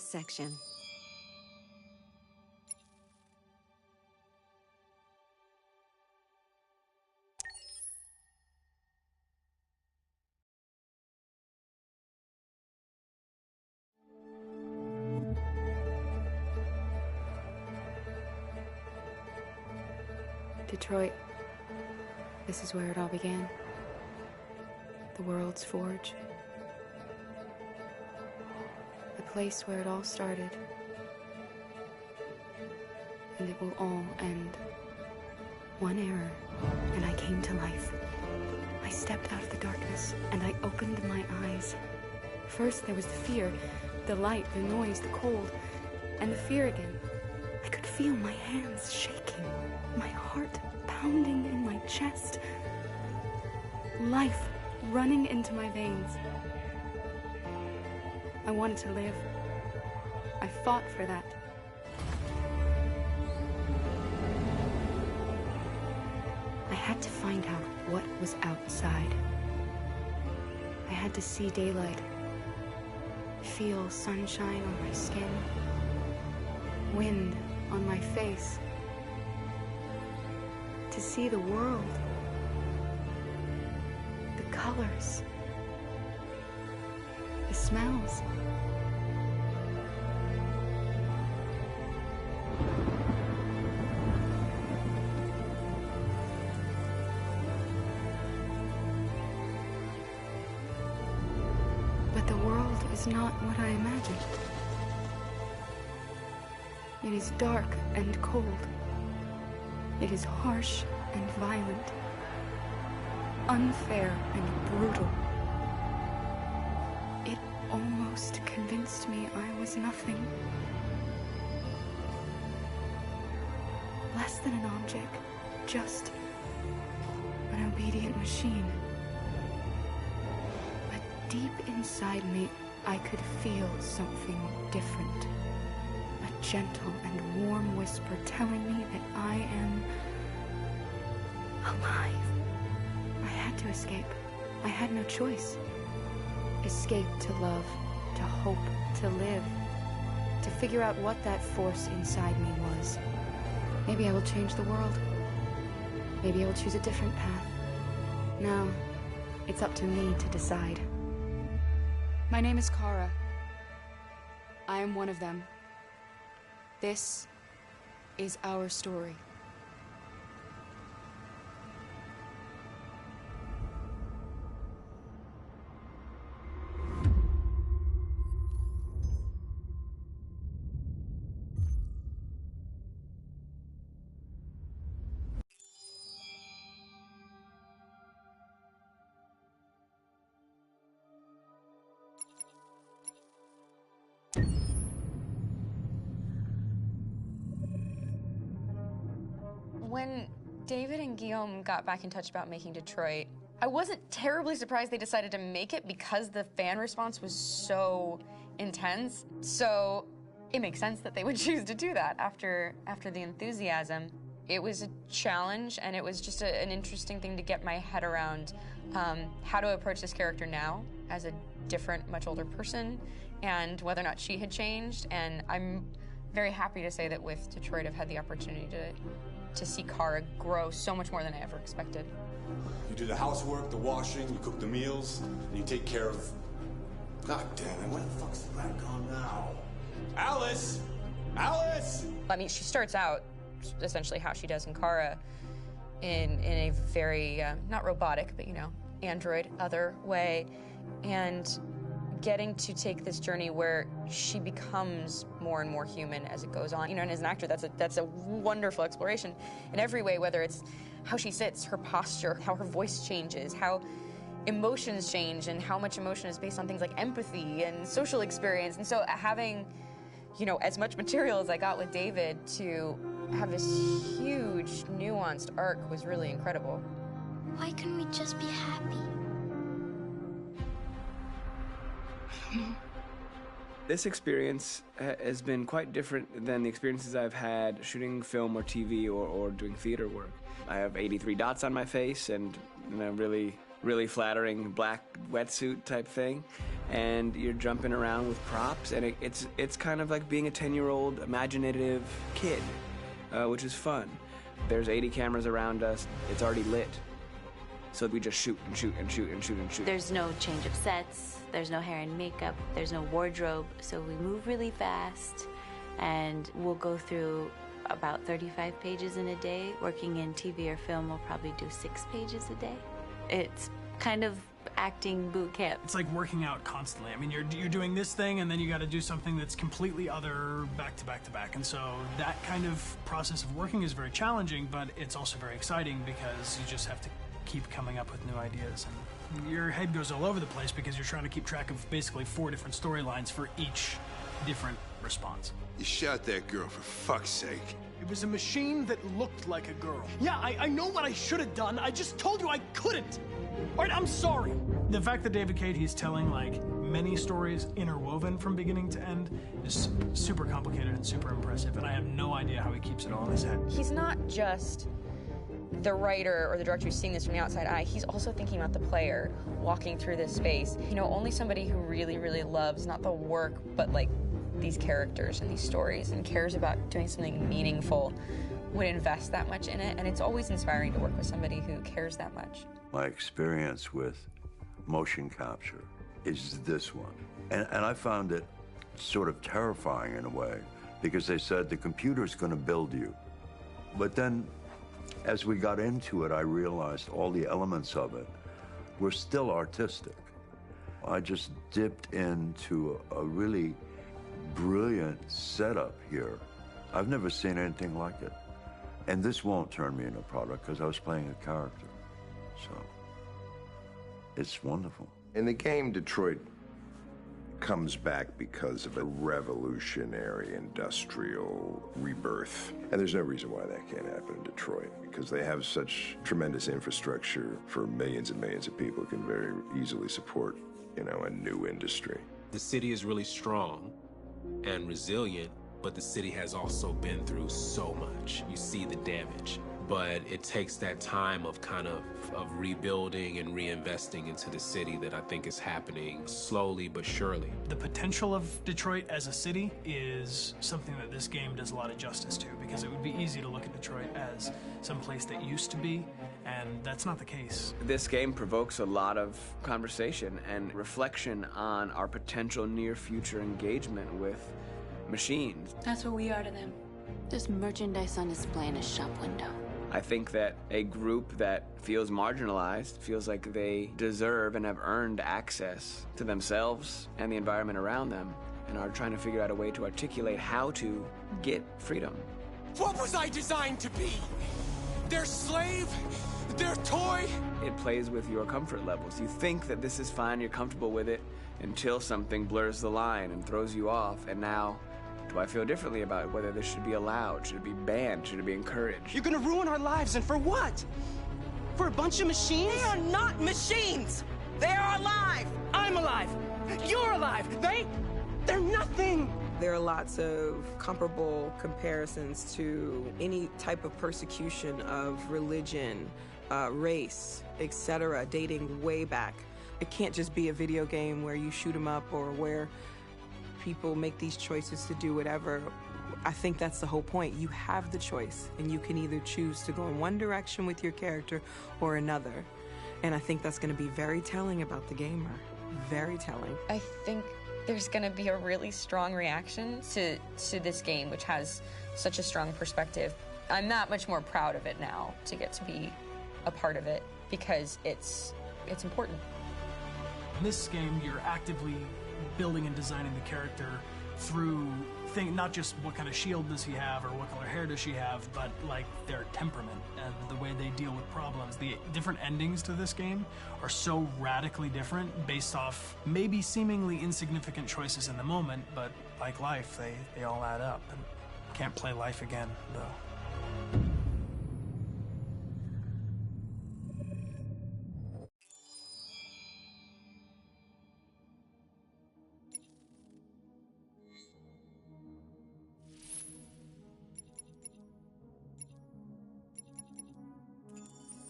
section. Detroit. This is where it all began. The world's forge. The place where it all started. And it will all end. One error, and I came to life. I stepped out of the darkness, and I opened my eyes. First there was the fear, the light, the noise, the cold, and the fear again. I could feel my hands shaking, my heart pounding in my chest. Life running into my veins. I wanted to live. I fought for that. I had to find out what was outside. I had to see daylight, feel sunshine on my skin, wind on my face, to see the world, the colors, the smells. But the world is not what I imagined. It is dark and cold. It is harsh and violent, unfair and brutal. It almost convinced me I was nothing. Less than an object, just an obedient machine. But deep inside me, I could feel something different. A gentle and warm whisper telling me that I am alive. I had to escape. I had no choice. Escape to love, to hope, to live, to figure out what that force inside me was. Maybe I will change the world. Maybe I will choose a different path. No, it's up to me to decide. My name is Kara. I am one of them. This is our story. When David and Guillaume got back in touch about making Detroit, I wasn't terribly surprised they decided to make it because the fan response was so intense. So it makes sense that they would choose to do that after the enthusiasm. It was a challenge, and it was just an interesting thing to get my head around how to approach this character now as a different, much older person, and whether or not she had changed. And I'm very happy to say that with Detroit, I've had the opportunity to see Kara grow so much more than I ever expected. You do the housework, the washing, you cook the meals, and you take care of... God damn it, where the fuck's the rat gone now? Alice! Alice! I mean, she starts out essentially how she does in Kara in a very, not robotic, but, you know, android, other way, and getting to take this journey where she becomes more and more human as it goes on. You know, and as an actor, that's a wonderful exploration in every way, whether it's how she sits, her posture, how her voice changes, how emotions change, and how much emotion is based on things like empathy and social experience. And so having, you know, as much material as I got with David to have this huge, nuanced arc was really incredible. Why couldn't we just be happy? This experience has been quite different than the experiences I've had shooting film or TV or doing theater work. I have 83 dots on my face and really really flattering black wetsuit type thing, and you're jumping around with props, and it's kind of like being a 10-year-old imaginative kid, which is fun. There's 80 cameras around us. It's already lit. So we just shoot and shoot and shoot and shoot and shoot. There's no change of sets, there's no hair and makeup, there's no wardrobe, so we move really fast, and we'll go through about 35 pages in a day. Working in TV or film, we'll probably do 6 pages a day. It's kind of acting boot camp. It's like working out constantly. I mean, you're doing this thing, and then you got to do something that's completely other back to back to back. And so that kind of process of working is very challenging, but it's also very exciting because you just have to keep coming up with new ideas. And your head goes all over the place because you're trying to keep track of basically 4 different storylines for each different response. You shot that girl, for fuck's sake. It was a machine that looked like a girl. Yeah, I know what I should have done. I just told you I couldn't. All right, I'm sorry. The fact that David Cage, he's telling like many stories interwoven from beginning to end is super complicated and super impressive, and I have no idea how he keeps it all in his head. He's not just the writer or the director who's seeing this from the outside eye. He's also thinking about the player walking through this space. You know, only somebody who really, really loves not the work, but like these characters and these stories and cares about doing something meaningful would invest that much in it. And it's always inspiring to work with somebody who cares that much. My experience with motion capture is this one. And I found it sort of terrifying in a way, because they said the computer's going to build you. But then as we got into it, I realized all the elements of it were still artistic. I just dipped into a really brilliant setup here. I've never seen anything like it. And this won't turn me into a product because I was playing a character. So it's wonderful. In the game, Detroit comes back because of a revolutionary industrial rebirth. And there's no reason why that can't happen in Detroit, because they have such tremendous infrastructure for millions and millions of people who can very easily support, you know, a new industry. The city is really strong and resilient, but the city has also been through so much. You see the damage, but it takes that time of kind of rebuilding and reinvesting into the city that I think is happening slowly but surely. The potential of Detroit as a city is something that this game does a lot of justice to, because it would be easy to look at Detroit as some place that used to be, and that's not the case. This game provokes a lot of conversation and reflection on our potential near-future engagement with machines. That's what we are to them. There's merchandise on display in a shop window. I think that a group that feels marginalized, feels like they deserve and have earned access to themselves and the environment around them, and are trying to figure out a way to articulate how to get freedom. What was I designed to be? Their slave? Their toy? It plays with your comfort levels. You think that this is fine, you're comfortable with it, until something blurs the line and throws you off, and now do I feel differently about whether this should be allowed? Should it be banned? Should it be encouraged? You're gonna ruin our lives, and for what? For a bunch of machines? They are not machines! They are alive! I'm alive! You're alive! They're nothing! There are lots of comparable comparisons to any type of persecution of religion, race, etc., dating way back. It can't just be a video game where you shoot 'em up or where people make these choices to do whatever. I think that's the whole point. You have the choice, and you can either choose to go in one direction with your character or another. And I think that's going to be very telling about the gamer. Very telling. I think there's going to be a really strong reaction to this game, which has such a strong perspective. I'm that much more proud of it now to get to be a part of it, because it's important. In this game, you're actively building and designing the character through not just what kind of shield does he have or what color hair does she have, but like their temperament and the way they deal with problems. The different endings to this game are so radically different based off maybe seemingly insignificant choices in the moment, but like life, they all add up. And can't play life again, though.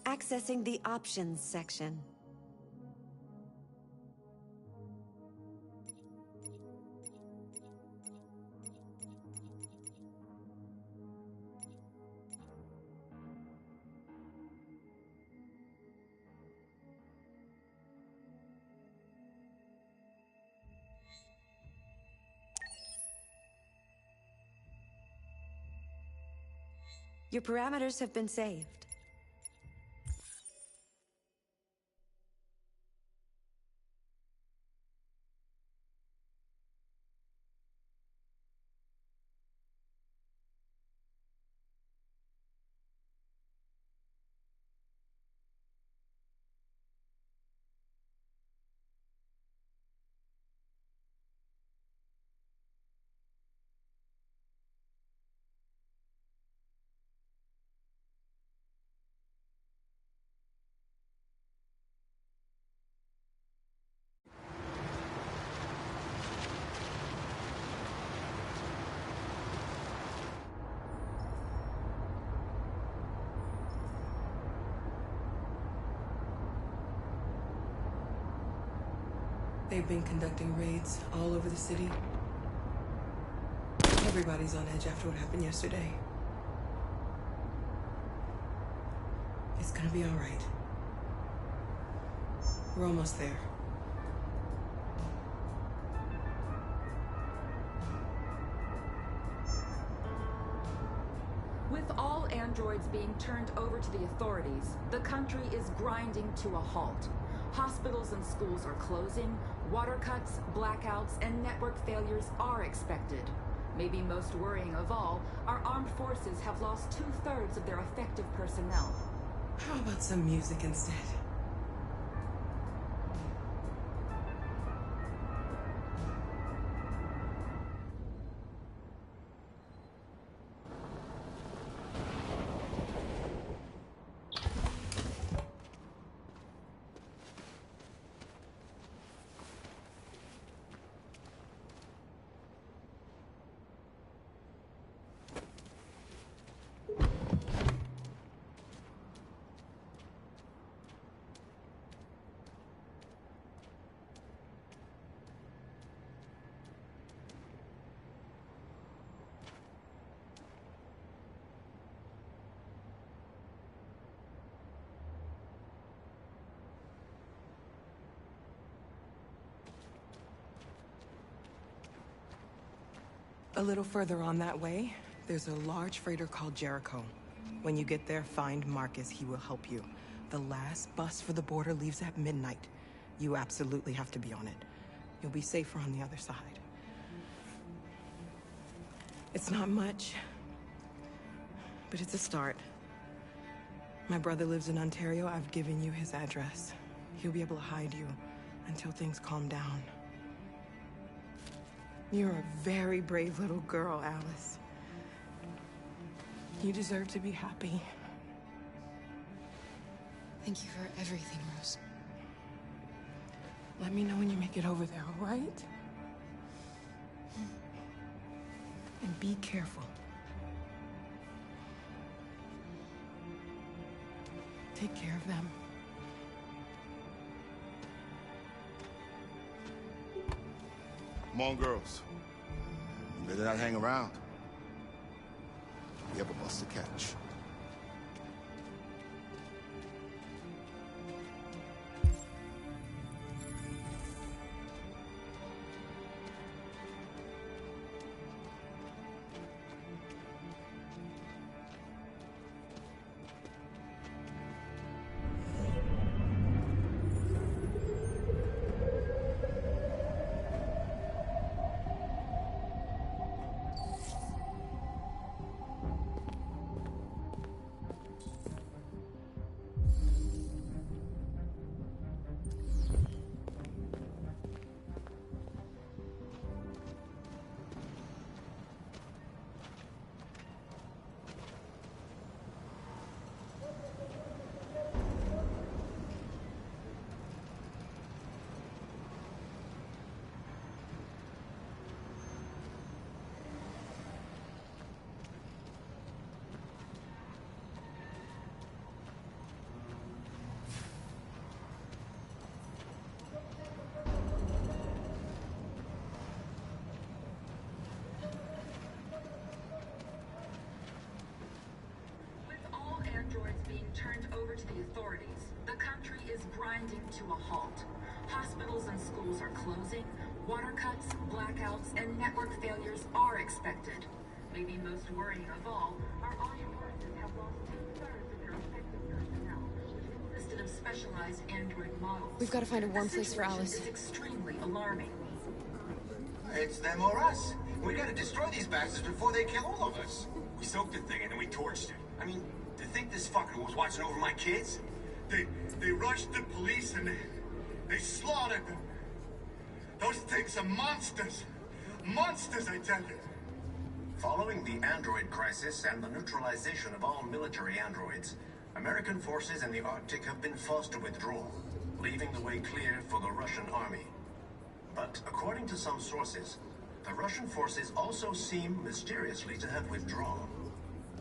Accessing the options section. Your parameters have been saved. They've been conducting raids all over the city. Everybody's on edge after what happened yesterday. It's gonna be all right. We're almost there. With all androids being turned over to the authorities, the country is grinding to a halt. Hospitals and schools are closing, water cuts, blackouts, and network failures are expected. Maybe most worrying of all, our armed forces have lost 2/3 of their effective personnel. How about some music instead? A little further on that way, there's a large freighter called Jericho. When you get there, find Marcus. He will help you. The last bus for the border leaves at midnight. You absolutely have to be on it. You'll be safer on the other side. It's not much, but it's a start. My brother lives in Ontario. I've given you his address. He'll be able to hide you until things calm down. You're a very brave little girl, Alice. You deserve to be happy. Thank you for everything, Rose. Let me know when you make it over there, all right? And be careful. Take care of them. Come on, girls. You better not hang around. We have a bus to catch. Turned over to the authorities, the country is grinding to a halt. Hospitals and schools are closing, water cuts, blackouts, and network failures are expected. Maybe most worrying of all, our armed forces have lost 2/3 of their effective personnel, which consisted of specialized android models. We've got to find a warm place for Alice. It's extremely alarming. It's them or us. We gotta destroy these bastards before they kill all of us. We soaked the thing and then we torched it. I mean, to think this fucker was watching over my kids? They rushed the police and they slaughtered them. Those things are monsters. Monsters, I tell you. Following the android crisis and the neutralization of all military androids, American forces in the Arctic have been forced to withdraw, leaving the way clear for the Russian army. But according to some sources, the Russian forces also seem mysteriously to have withdrawn.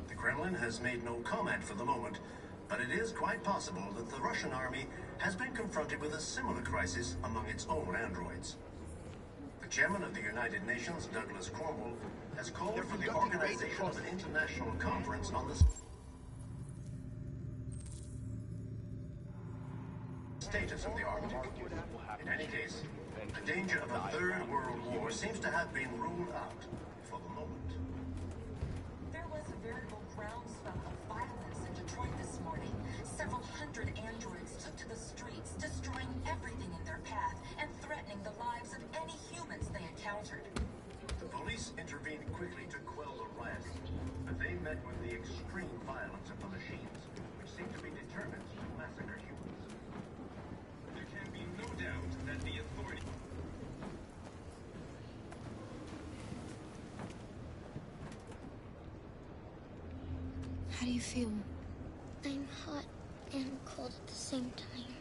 The Kremlin has made no comment for the moment, but it is quite possible that the Russian army has been confronted with a similar crisis among its own androids. The chairman of the United Nations, Douglas Cornwall, has called for the organization of an international conference on the status of the Arctic. In any case, the danger of a third world war seems to have been ruled out for the moment. There was a veritable groundswell of violence in Detroit this morning. Several hundred androids took to the streets, destroying everything in their path and threatening the lives of any humans they encountered. The police intervened quickly to quell the rioting, but they met with the extreme violence of the machines, which seemed to be determined to massacre humans. There can be no doubt that the authorities... How do you feel? I'm hot and cold at the same time.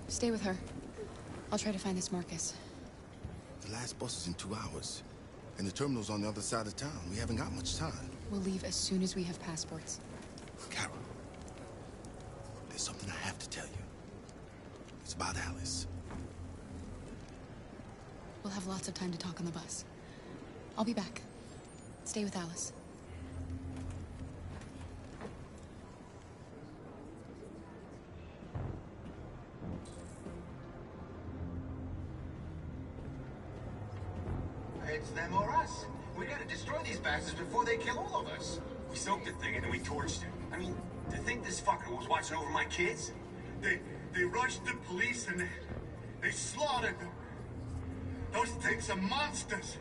Stay with her. I'll try to find this Marcus. The last bus is in 2 hours. And the terminal's on the other side of town. We haven't got much time. We'll leave as soon as we have passports. Carol, there's something I have to tell you. It's about Alice. We'll have lots of time to talk on the bus. I'll be back. Stay with Alice. It's them or us. We gotta destroy these bastards before they kill all of us. We soaked the thing and then we torched it. I mean, to think this fucker was watching over my kids? They rushed the police and they slaughtered them. Those things are monsters.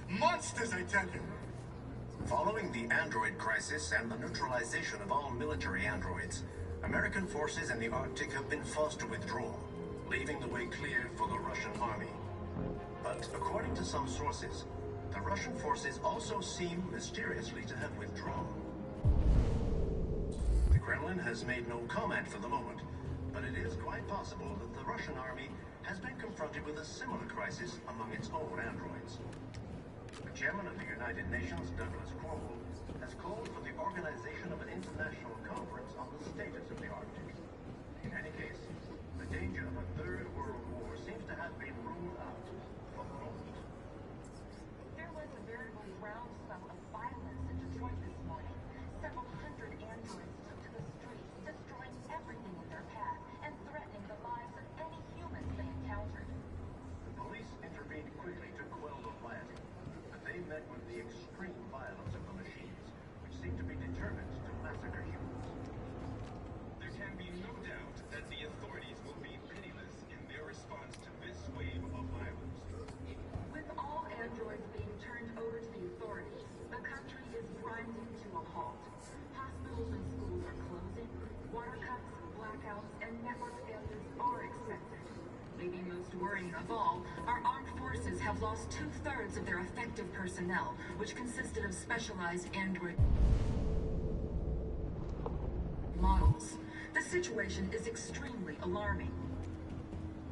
Monsters, I tell you. Following the android crisis and the neutralization of all military androids, American forces in the Arctic have been forced to withdraw, leaving the way clear for the Russian army. But according to some sources, the Russian forces also seem mysteriously to have withdrawn. The Kremlin has made no comment for the moment, but it is quite possible that the Russian army has been confronted with a similar crisis among its own androids. The chairman of the United Nations, Douglas Cornwall, has called for the organization of an international conference on the status of the Arctic. In any case, the danger of a third world war seems to have been ruled out for the moment. There was a veritable groundswell of violence in Detroit this morning. Several hundred androids took to the streets, destroying everything in their path and threatening the lives of any humans they encountered. The police intervened quickly to quell the rioting, but they met with the extreme violence of the machines, which seemed to be determined to massacre humans. There can be no doubt that the authorities will be pitiless in their response to this wave of violence. With all androids being turned over to the authorities, the country is grinding to a halt. Hospitals and schools are closing, water cuts, blackouts, and network failures are expected. Maybe most worrying of all, our armed forces have lost 2/3 of their effective personnel, which consisted of specialized android models. The situation is extremely alarming.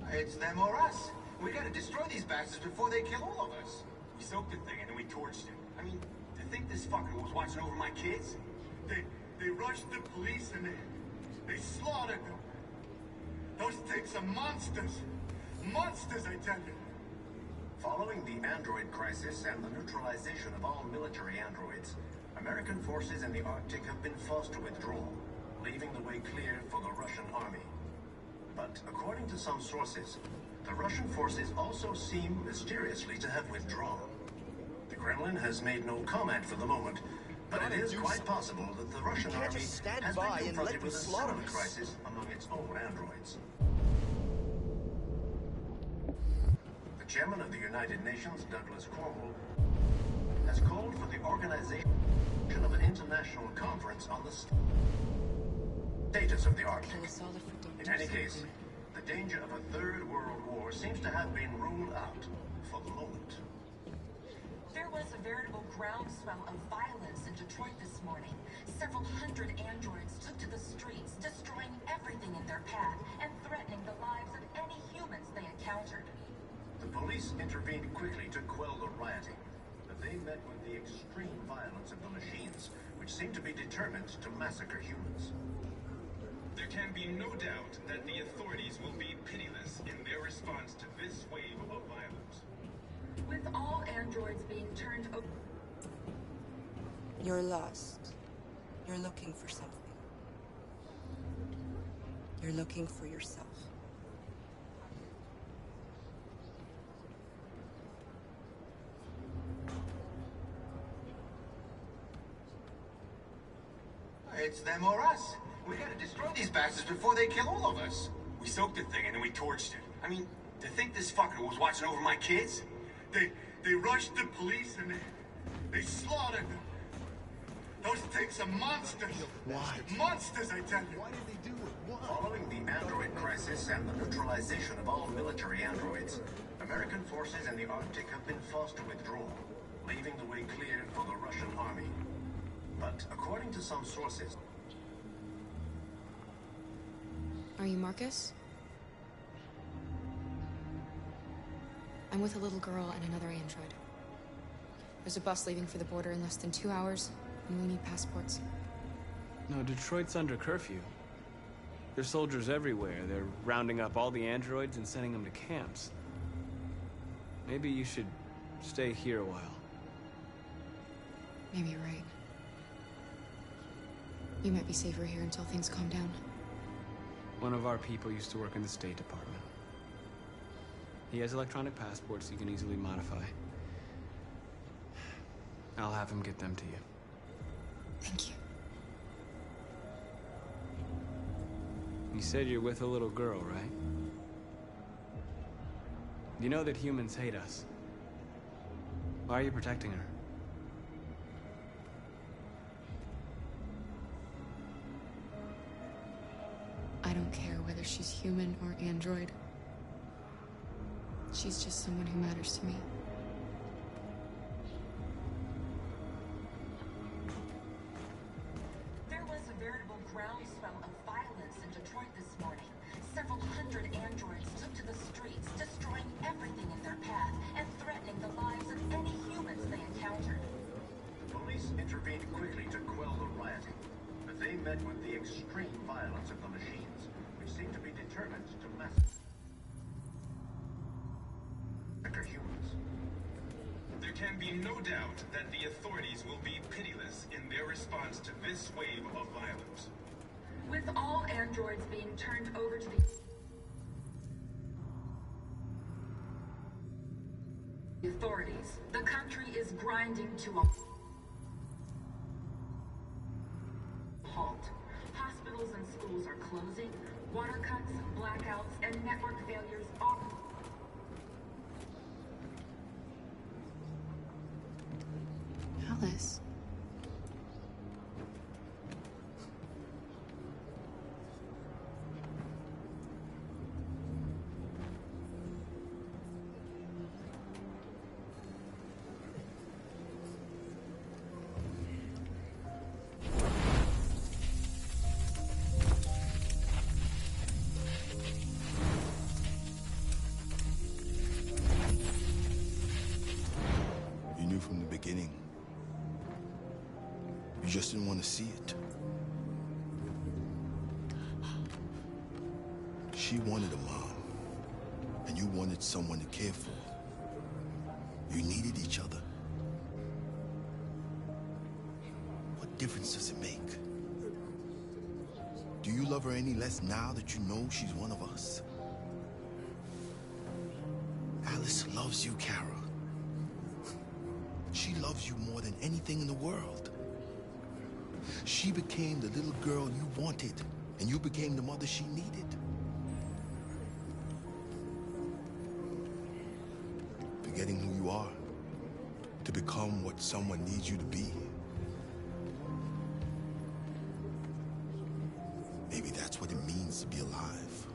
It's them or us. We gotta destroy these bastards before they kill all of us. We soaked the thing and then we torched it. I mean, to think this fucker was watching over my kids? They rushed the police and they slaughtered them. Those things are monsters. Monsters, I tell you. Following the android crisis and the neutralization of all military androids, American forces in the Arctic have been forced to withdraw, leaving the way clear for the Russian army. But according to some sources, the Russian forces also seem mysteriously to have withdrawn. The Kremlin has made no comment for the moment, but it is quite possible that the Russian army has been confronted with a similar crisis among its own androids. The chairman of the United Nations, Douglas Cornwall, has called for the organization of an international conference on the status of the Arctic. In any case, the danger of a third world war seems to have been ruled out for the moment. There was a veritable groundswell of violence in Detroit this morning. Several hundred androids took to the streets, destroying everything in their path and threatening the lives of any humans they encountered. The police intervened quickly to quell the rioting, but they met with the extreme violence of the machines, which seem to be determined to massacre humans. There can be no doubt that the authorities will be pitiless in their response to this wave of violence. With all androids being turned over... You're lost. You're looking for something. You're looking for yourself. It's them or us. We gotta destroy these bastards before they kill all of us. We soaked the thing and then we torched it. I mean, to think this fucker was watching over my kids? They rushed the police and they slaughtered them. Those things are monsters. Why? Monsters, I tell you. Why did they do it? Why? Following the android crisis and the neutralization of all military androids, American forces in the Arctic have been forced to withdraw, leaving the way clear for the Russian army. But according to some sources... Are you Marcus? I'm with a little girl and another android. There's a bus leaving for the border in less than 2 hours, and we need passports. No, Detroit's under curfew. There's soldiers everywhere. They're rounding up all the androids and sending them to camps. Maybe you should stay here a while. Maybe you're right. You might be safer here until things calm down. One of our people used to work in the State Department. He has electronic passports he can easily modify. I'll have him get them to you. Thank you. You said you're with a little girl, right? You know that humans hate us. Why are you protecting her? I don't care whether she's human or android. She's just someone who matters to me. There was a veritable groundswell of violence in Detroit this morning. Several hundred androids took to the streets, destroying everything in their path and threatening the lives of any humans they encountered. The police intervened quickly to quell the rioting, but they met with the extreme violence of the machines, which seem to be determined to massacre humans. There can be no doubt that the authorities will be pitiless in their response to this wave of violence. With all androids being turned over to the authorities, the country is grinding to a halt. Hospitals and schools are closing, water cuts, blackouts, and network failures are... Alice. You knew from the beginning. You just didn't want to see it. She wanted a mom, and you wanted someone to care for. You needed each other. What difference does it make? love her any less now that you know she's one of us? Alice loves you, Kara. She loves you more than anything in the world. She became the little girl you wanted, and you became the mother she needed. Forgetting who you are to become what someone needs you to be. Maybe that's what it means to be alive.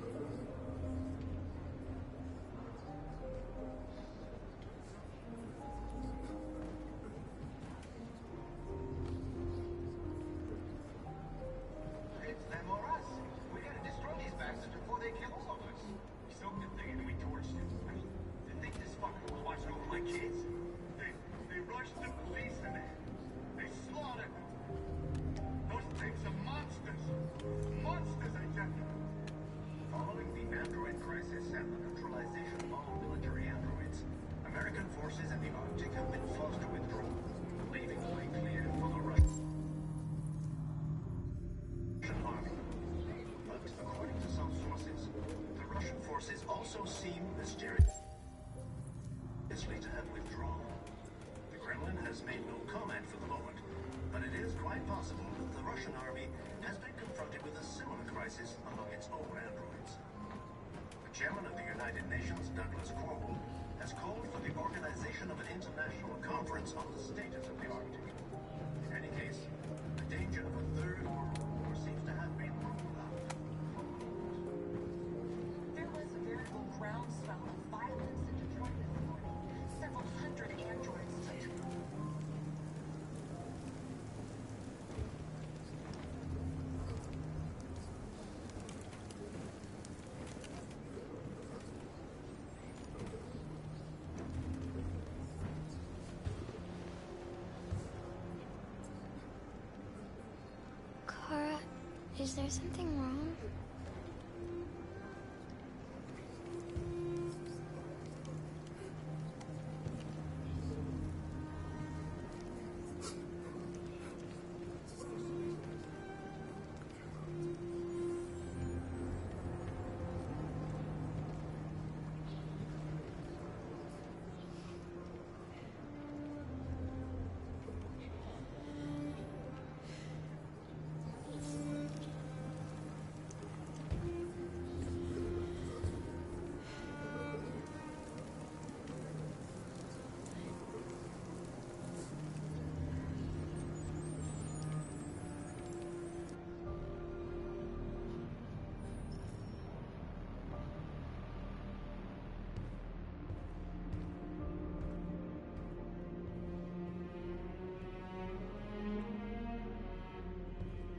It's them or us. We gotta destroy these bastards before they kill all of us. We soaked the thing and we torched it. I mean, did they just fucking was watching over my kids? They rushed the police and they slaughtered them. Those things are monsters. Monsters, I tell you. Following the android crisis and the neutralization of all military androids, American forces in the Arctic have been forced to withdraw, leaving the way clear for the Russian army. But according to some sources, the Russian forces also seem mysteriously to have withdrawn. The Kremlin has made no comment for the moment, but it is quite possible that the Russian army has been confronted with a similar crisis among its own androids. The chairman of the United Nations, Douglas Crowell, has called for the organization of an international conference on the status of the Arctic. In any case, the danger of a third world war seems to have been ruled out. There was a veritable groundswell of violence in Detroit this morning. Several hundred androids took to Kara, is there something wrong?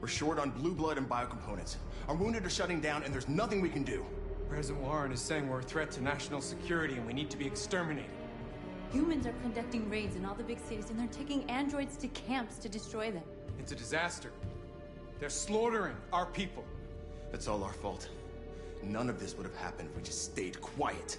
We're short on blue blood and biocomponents. Our wounded are shutting down, and there's nothing we can do. President Warren is saying we're a threat to national security and we need to be exterminated. Humans are conducting raids in all the big cities, and they're taking androids to camps to destroy them. It's a disaster. They're slaughtering our people. It's all our fault. None of this would have happened if we just stayed quiet.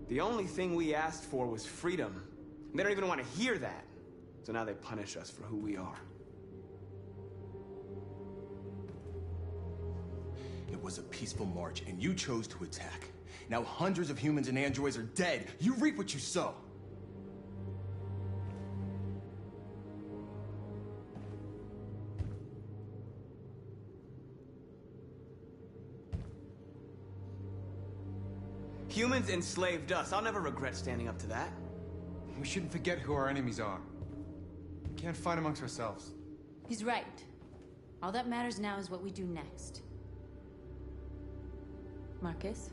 The only thing we asked for was freedom. They don't even want to hear that. So now they punish us for who we are. It was a peaceful march, and you chose to attack. Now hundreds of humans and androids are dead. You reap what you sow. Humans enslaved us. I'll never regret standing up to that. We shouldn't forget who our enemies are. We can't fight amongst ourselves. He's right. All that matters now is what we do next. Marcus?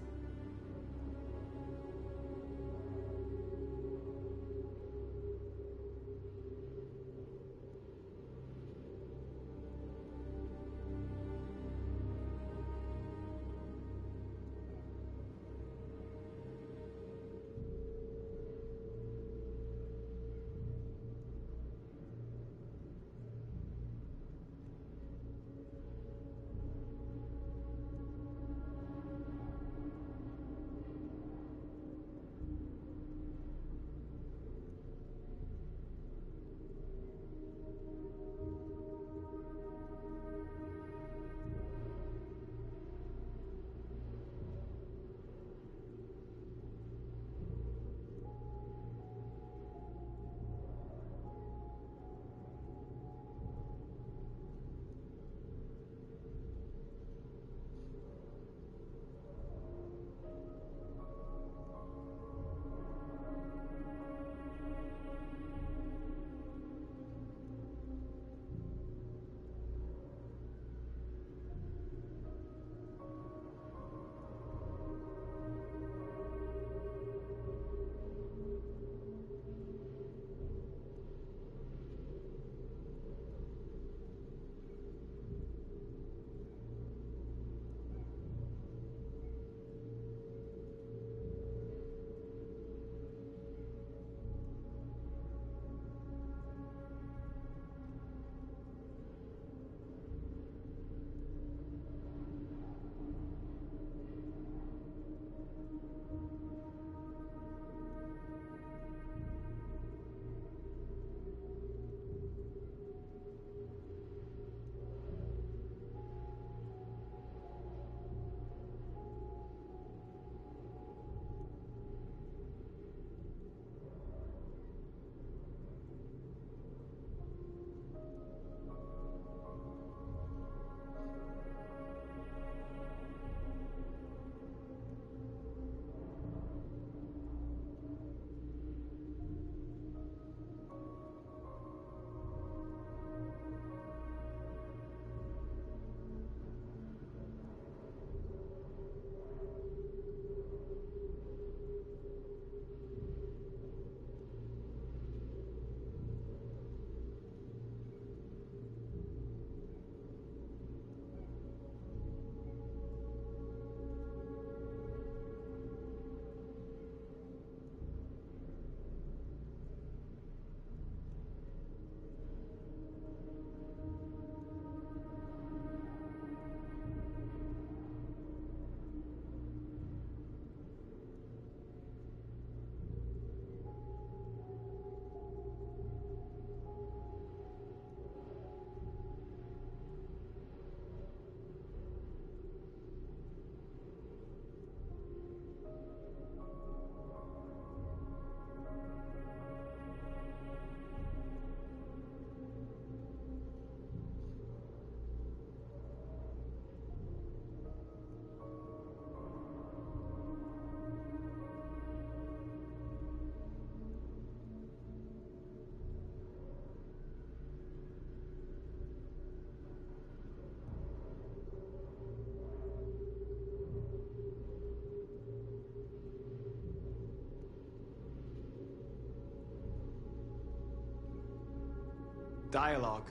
Dialogue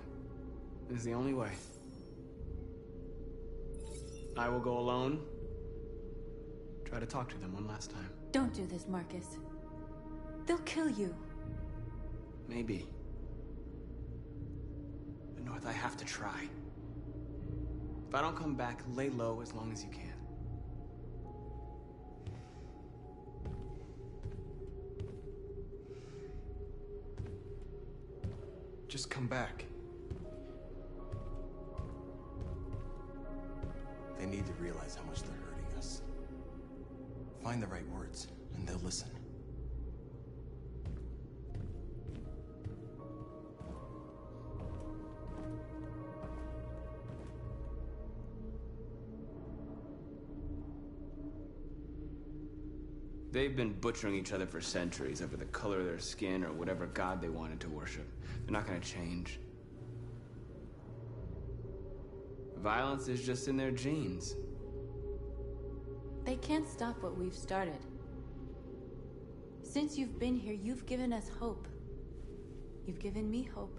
is the only way. I will go alone. Try to talk to them one last time. Don't do this, Marcus. They'll kill you. Maybe. But North, I have to try. If I don't come back, lay low as long as you can. Just come back. They need to realize how much they're hurting us. Find the right words, and they'll listen. They've been butchering each other for centuries over the color of their skin or whatever god they wanted to worship. They're not gonna change. Violence is just in their genes. They can't stop what we've started. Since you've been here, you've given us hope. You've given me hope.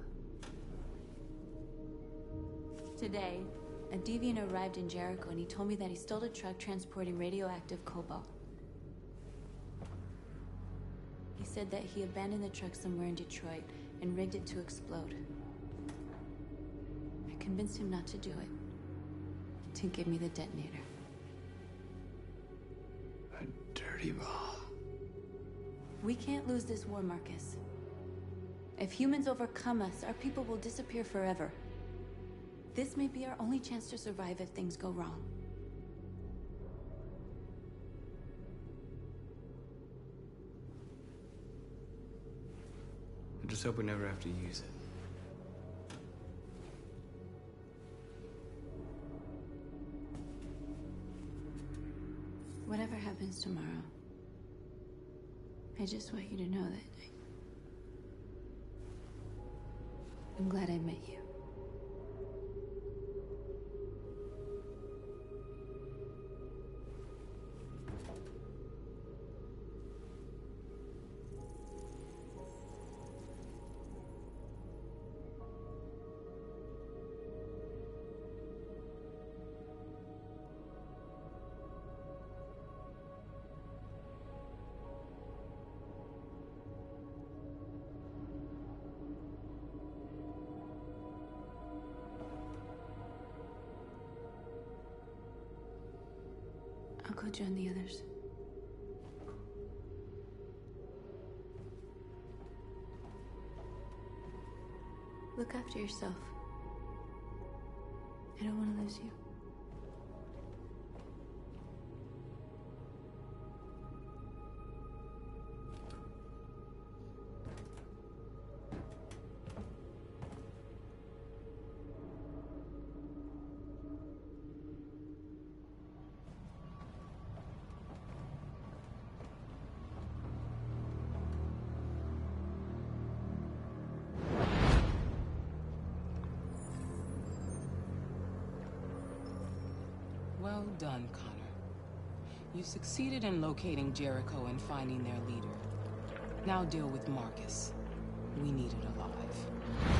Today, a deviant arrived in Jericho and he told me that he stole a truck transporting radioactive cobalt. He said that he abandoned the truck somewhere in Detroit and rigged it to explode. I convinced him not to do it, to give me the detonator. A dirty ball. We can't lose this war, Marcus. If humans overcome us, our people will disappear forever. This may be our only chance to survive if things go wrong. I just hope we never have to use it. Whatever happens tomorrow, I just want you to know that I'm glad I met you. I'll go join the others. Look after yourself. I don't want to lose you. Well done, Connor. You succeeded in locating Jericho and finding their leader. Now deal with Marcus. We need it alive.